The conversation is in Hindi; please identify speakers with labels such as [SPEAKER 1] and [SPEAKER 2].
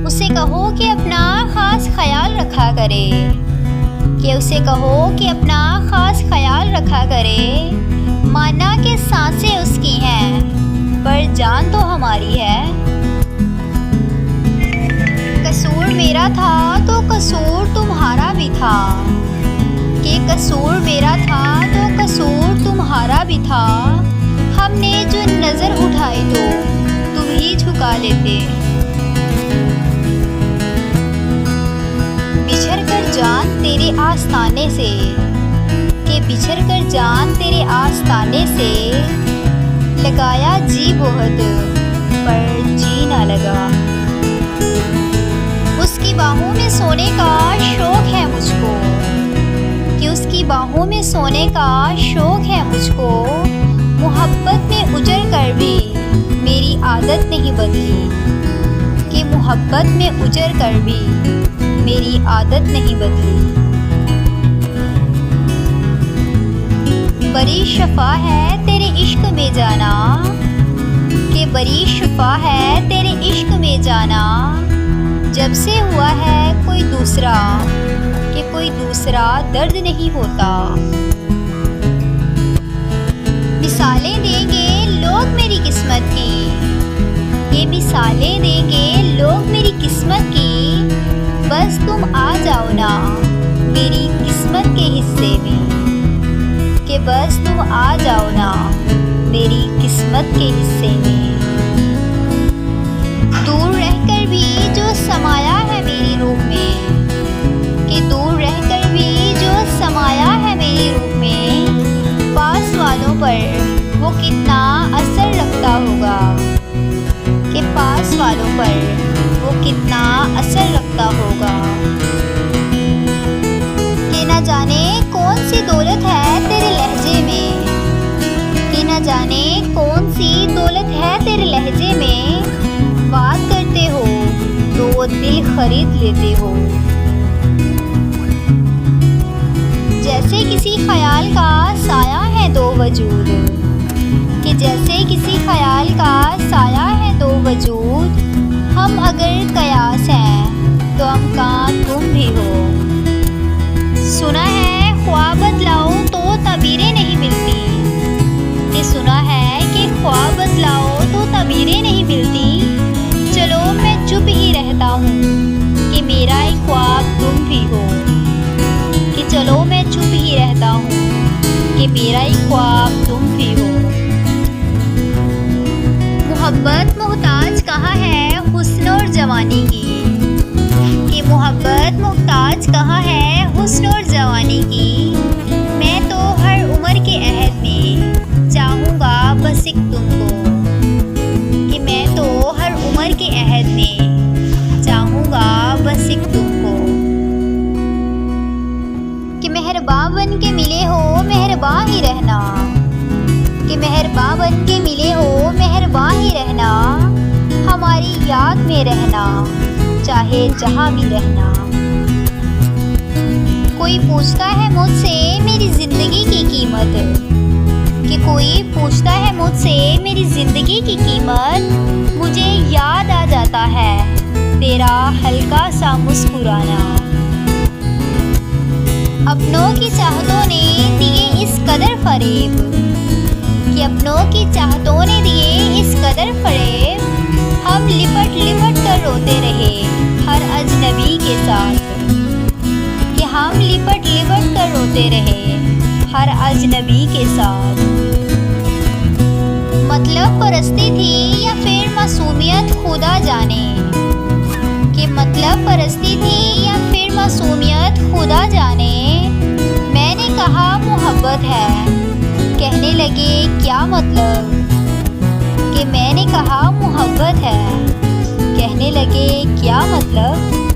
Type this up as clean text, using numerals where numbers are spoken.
[SPEAKER 1] उसे कहो कि अपना ख़ास ख्याल रखा करे, कि उसे कहो कि अपना ख़ास ख्याल रखा करे। माना कि सांसें उसकी हैं पर जान तो हमारी है। कसूर मेरा था तो कसूर तुम्हारा भी था, कि कसूर मेरा था तो कसूर तुम्हारा भी था। हमने जो नज़र उठाई तो तुम ही झुका लेते। बिछड़ कर जान तेरे आस्ताने से, कि बिछड़ कर जान तेरे आस्ताने से। लगाया जी बहुत पर जी ना लगा। उसकी बाहों में सोने का शौक़ है मुझको, कि उसकी बाहों में सोने का शौक़ है मुझको। मोहब्बत में उजड़ कर भी मेरी आदत नहीं बदली, कि मोहब्बत में उजड़ कर भी मेरी आदत नहीं बदली। बड़ी शफ़ा है तेरे इश्क में जाना, कि बड़ी शफ़ा है तेरे इश्क में जाना। जब से हुआ है कोई दूसरा, कि कोई दूसरा दर्द नहीं होता। मिसालें देंगे लोग मेरी किस्मत की, ये मिसालें देंगे लोग मेरी किस्मत की। बस तुम आ जाओ ना मेरी किस्मत के हिस्से में, कि बस तुम आ जाओ ना मेरी किस्मत के हिस्से में। दूर रहकर भी जो समाया है मेरी रूह में, कि दूर रहकर भी जो समाया है मेरी रूह में। पास वालों पर वो कितना असर रखता होगा, कि पास वालों पर वो कितना असर रखता होगा। कि न जाने कौन सी दौलत है तेरे लहजे में, कि न जाने कौन सी दौलत है तेरे लहजे में। बात करते हो तो दिल खरीद लेते हो। जैसे किसी ख्याल का साया है दो वजूद, कि जैसे किसी ख्याल का साया है दो वजूद। हम अगर कयास हैं तो हम कहाँ तुम भी हो। सुना है ख्वाब बतलाओ तो तबीरें नहीं मिलती, कि सुना है कि ख्वाब बतलाओ तो तबीरें नहीं मिलती। चलो मैं चुप ही रहता हूँ कि मेरा एक ख्वाब तुम भी हो, कि चलो मैं चुप ही रहता हूँ कि मेरा एक ख्वाब तुम भी हो। मोहब्बत मोहताज कहाँ है हुस्न और जवानी की, कि मोहब्बत मोहताज कहाँ है हुस्न और जवानी की। मैं तो हर उम्र के अहद में चाहूँगा बस एक तुमको, कि मैं तो हर उम्र के अहद में चाहूँगा बस एक तुमको। कि मेहरबान बन के मिले हो मेहरबान ही रहना, कि मेहरबान बन के मिले हो मेहरबान ही रहना। हमारी याद में रहना चाहे जहाँ भी रहना। कोई पूछता है मुझसे मेरी ज़िंदगी की कीमत, कि कोई पूछता है मुझसे मेरी ज़िंदगी की कीमत। मुझे याद आ जाता है तेरा हल्का सा मुस्कुराना। अपनों की चाहतों ने दिए इस कदर फरेब, कि अपनों की चाहतों ने दिए इस कदर फरेब। हम लिपट लिपट कर रोते रहे हर अजनबी के साथ, कि हम लिपट लिपट कर रोते रहे हर अजनबी के साथ। मतलब परस्ती थी या फिर मासूमियत खुदा जाने, कि मतलब परस्ती थी या फिर मासूमियत खुदा जाने। मैंने कहा मोहब्बत है, कहने लगे क्या मतलब, कि मैंने कहा मोहब्बत है, कहने लगे क्या मतलब।